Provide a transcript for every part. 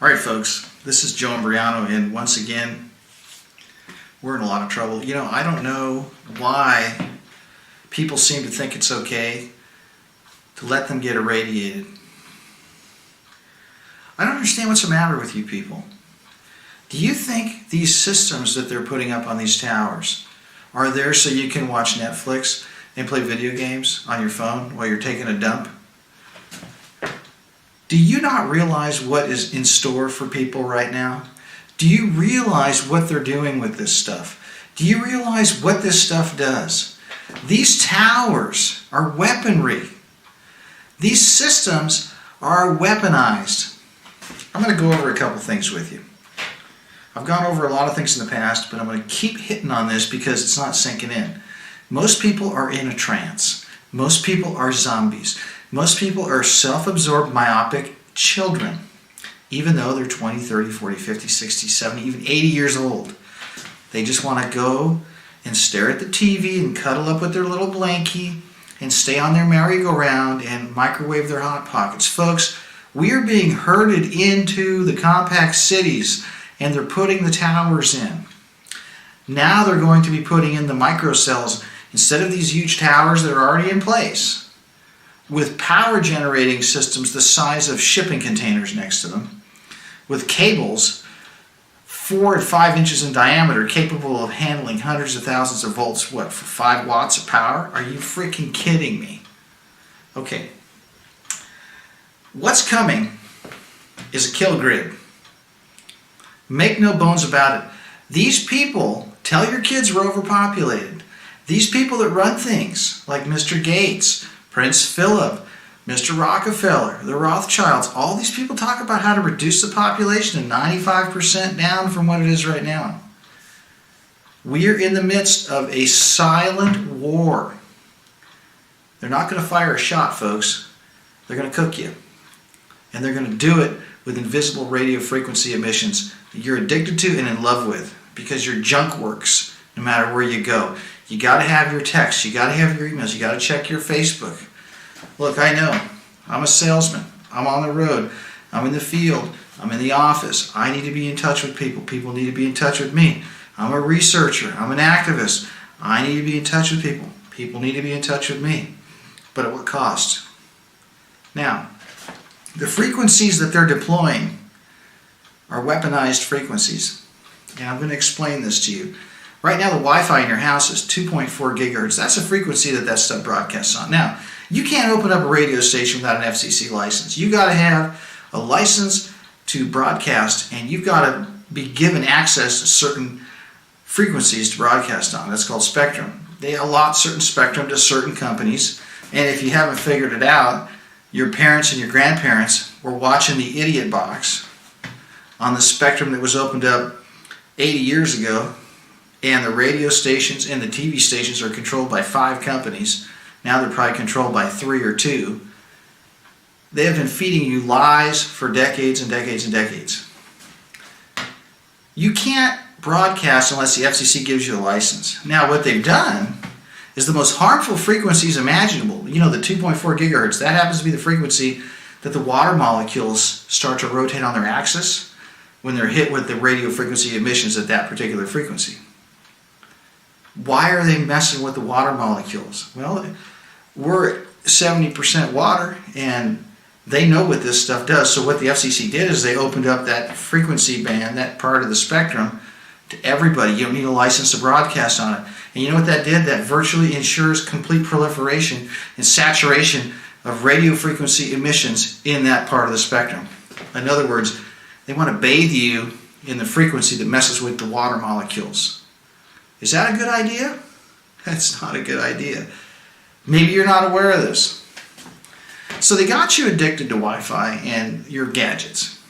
Alright folks, this is Joe Imbriano, and once again, we're in a lot of trouble. You know, I don't know why people seem to think it's okay to let them get irradiated. I don't understand what's the matter with you people. Do you think these systems that they're putting up on these towers are there so you can watch Netflix and play video games on your phone while you're taking a dump? Do you not realize what is in store for people right now? Do you realize what they're doing with this stuff? Do you realize what this stuff does? These towers are weaponry. These systems are weaponized. I'm going to go over a couple things with you. I've gone over a lot of things in the past, but I'm going to keep hitting on this because it's not sinking in. Most people are in a trance. Most people are zombies. Most people are self-absorbed, myopic children, even though they're 20, 30, 40, 50, 60, 70, even 80 years old. They just want to go and stare at the TV and cuddle up with their little blankie and stay on their merry-go-round and microwave their Hot Pockets. Folks, we are being herded into the compact cities, and they're putting the towers in. Now they're going to be putting in the microcells instead of these huge towers that are already in place, with power generating systems the size of shipping containers next to them, with cables 4 and 5 inches in diameter capable of handling hundreds of thousands of volts, what, for 5 watts of power? Are you freaking kidding me? Okay. What's coming is a kill grid. Make no bones about it. These people, tell your kids we're overpopulated. These people that run things like Mr. Gates, Prince Philip, Mr. Rockefeller, the Rothschilds, all these people talk about how to reduce the population to 95% down from what it is right now. We are in the midst of a silent war. They're not going to fire a shot, folks. They're going to cook you. And they're going to do it with invisible radio frequency emissions that you're addicted to and in love with, because your junk works no matter where you go. You got to have your texts, you got to have your emails, you got to check your Facebook. Look, I know, I'm a salesman, I'm on the road, I'm in the field, I'm in the office. I need to be in touch with people, people need to be in touch with me. I'm a researcher, I'm an activist. I need to be in touch with people, people need to be in touch with me. But at what cost? Now, the frequencies that they're deploying are weaponized frequencies. And I'm going to explain this to you. Right now, the Wi-Fi in your house is 2.4 gigahertz. That's a frequency that stuff broadcasts on. Now, you can't open up a radio station without an FCC license. You got to have a license to broadcast, and you've got to be given access to certain frequencies to broadcast on. That's called spectrum. They allot certain spectrum to certain companies, and if you haven't figured it out, your parents and your grandparents were watching the idiot box on the spectrum that was opened up 80 years ago. And the radio stations and the TV stations are controlled by 5 companies. Now they're probably controlled by 3 or 2. They have been feeding you lies for decades and decades and decades. You can't broadcast unless the FCC gives you a license. Now what they've done is the most harmful frequencies imaginable. You know, the 2.4 gigahertz, that happens to be the frequency that the water molecules start to rotate on their axis when they're hit with the radio frequency emissions at that particular frequency. Why are they messing with the water molecules? Well, we're 70% water, and they know what this stuff does. So what the FCC did is they opened up that frequency band, that part of the spectrum, to everybody. You don't need a license to broadcast on it. And you know what that did? That virtually ensures complete proliferation and saturation of radio frequency emissions in that part of the spectrum. In other words, they want to bathe you in the frequency that messes with the water molecules. Is that a good idea? That's not a good idea. Maybe you're not aware of this. So they got you addicted to Wi-Fi and your gadgets.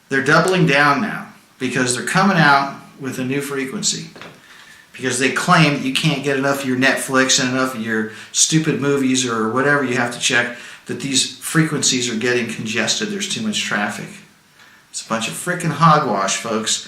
They're doubling down now because they're coming out with a new frequency. Because they claim that you can't get enough of your Netflix and enough of your stupid movies or whatever you have to check, that these frequencies are getting congested. There's too much traffic. It's a bunch of frickin' hogwash, folks.